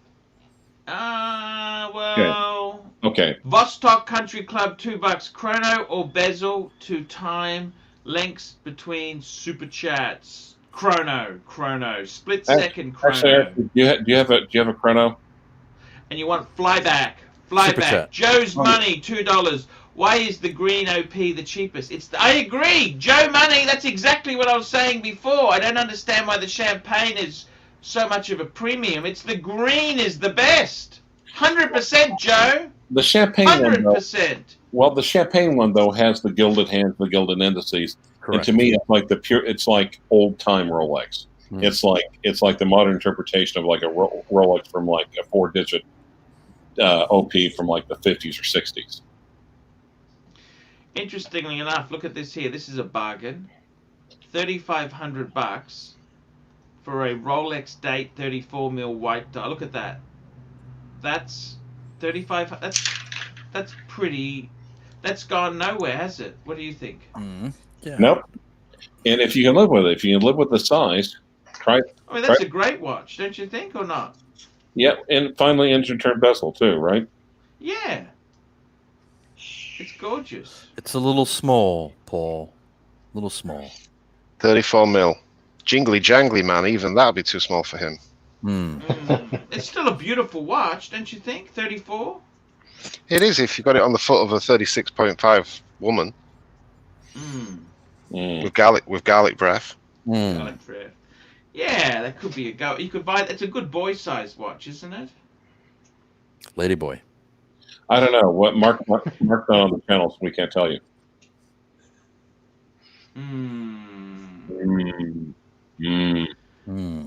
Well. Okay. Vostok Country Club, $2. Chrono or bezel to time links between super chats. Chrono. Split second chrono. Actually, do you have a chrono? And you want flyback. Chat. Joe's Money, $2. Why is the green OP the cheapest? I agree. Joe Money, that's exactly what I was saying before. I don't understand why the champagne is so much of a premium. It's the green is the best. 100%, Joe. The champagne 100%. Well, the champagne one though has the gilded hands, the gilded indices. Correct. And to me, it's like it's like old time Rolex. It's like the modern interpretation of like a Rolex from like a 4-digit OP from like the 50s or 60s. Interestingly enough, look at this here. This is a bargain. $3,500 for a Rolex date 34 mil white dial. Look at that. That's 35. That's pretty. That's gone nowhere, has it? What do you think? Yeah. Nope. And if you can live with it, if you can live with the size, try. I mean, that's a great watch, don't you think, or not? Yeah, and finally engine turn bezel too, right? Yeah. It's gorgeous. It's a little small, Paul. A little small. 34 mil. Jingly jangly, man. Even that would be too small for him. It's still a beautiful watch, don't you think? 34? It is if you got it on the foot of a 36.5 woman. With garlic breath. Garlic breath. Yeah, that could be a go. You could buy. It's a good boy-sized watch, isn't it? Ladyboy. I don't know what Mark's not on the channel, so we can't tell you.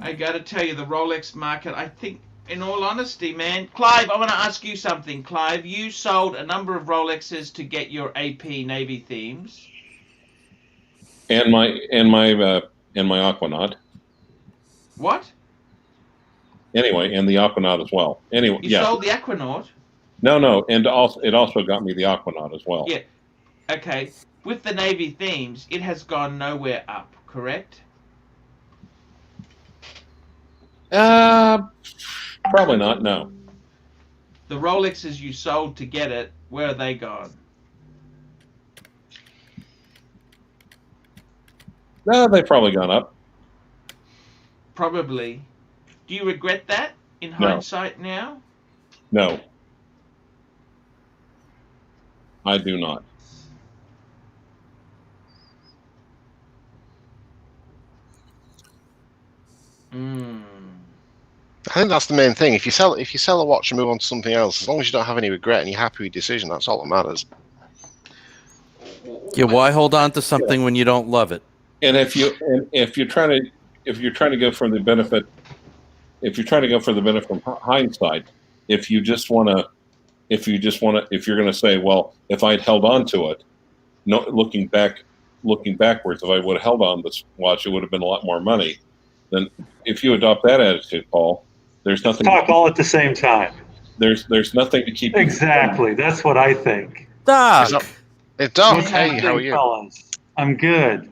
I got to tell you, the Rolex market. I think, in all honesty, man, Clive, I want to ask you something. Clive, you sold a number of Rolexes to get your AP Navy themes. And my Aquanaut. What? Anyway, and the Aquanaut as well. Anyway, you sold the Aquanaut? No, and it also got me the Aquanaut as well. Yeah. Okay. With the Navy themes, it has gone nowhere up, correct? Probably not, no. The Rolexes you sold to get it, where are they gone? No, they've probably gone up. Probably. Do you regret that in No. hindsight now? No, I do not. I think that's the main thing. If you sell a watch and move on to something else, as long as you don't have any regret and you're happy with your decision, that's all that matters. Yeah, why hold on to something when you don't love it? And if you're trying to go for the benefit, if you're from hindsight, if you're going to say, well, if I'd held on to it, no, looking backwards, if I would have held on this watch, it would have been a lot more money. Then, if you adopt that attitude, Paul, there's nothing. Talk all at the same time. There's nothing to keep. Exactly. That's what I think. Doc. Doc, hey, how are you? Fellas? I'm good.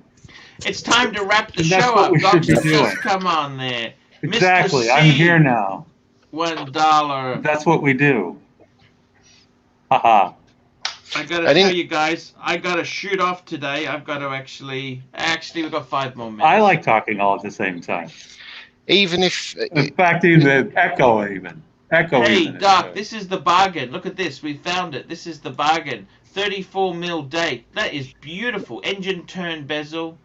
It's time to wrap the And that's show what up. we should be Doctor, doing. come on there. Exactly. Mr. I'm C, here now. $1. That's what we do. Haha. I gotta tell you guys, I gotta shoot off today. I've got to actually, we've got 5 more minutes. I like talking all at the same time. Even if, in fact, even echo even. Hey, even. Doc, this is the bargain. Look at this. We found it. This is the bargain. 34 mil date. That is beautiful. Engine turn bezel.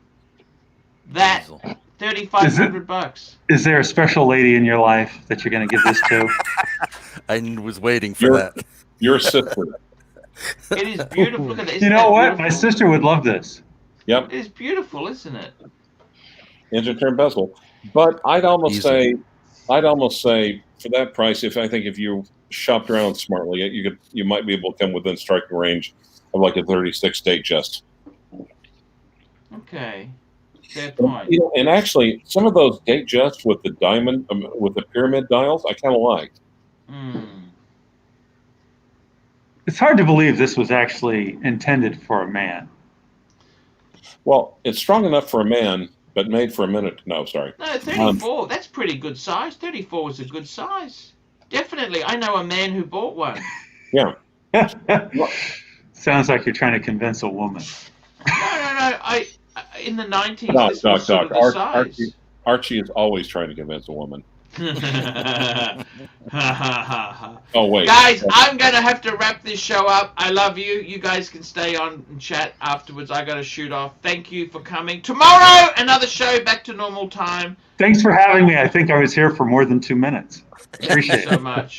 That $3,500. Is there a special lady in your life that you're going to give this to? I was waiting for that. Your sister. It is beautiful. Look at this. You know what? My sister would love this. Yep. It is beautiful, isn't it? Engine turn bezel. But I'd almost say for that price, if you shopped around smartly, you might be able to come within striking range of like a 36 date just. Okay. Fair point. And actually, some of those date justs with the diamond, with the pyramid dials, I kind of liked. It's hard to believe this was actually intended for a man. Well, it's strong enough for a man, but made for a minute. No, sorry. No, 34. That's pretty good size. 34 is a good size. Definitely. I know a man who bought one. Yeah. Sounds like you're trying to convince a woman. No. In the 90s, this was sort of the size. Archie is always trying to convince a woman. Oh, wait. Guys, I'm going to have to wrap this show up. I love you. You guys can stay on and chat afterwards. I got to shoot off. Thank you for coming. Tomorrow, another show back to normal time. Thanks for having me. I think I was here for more than 2 minutes. Appreciate it so much.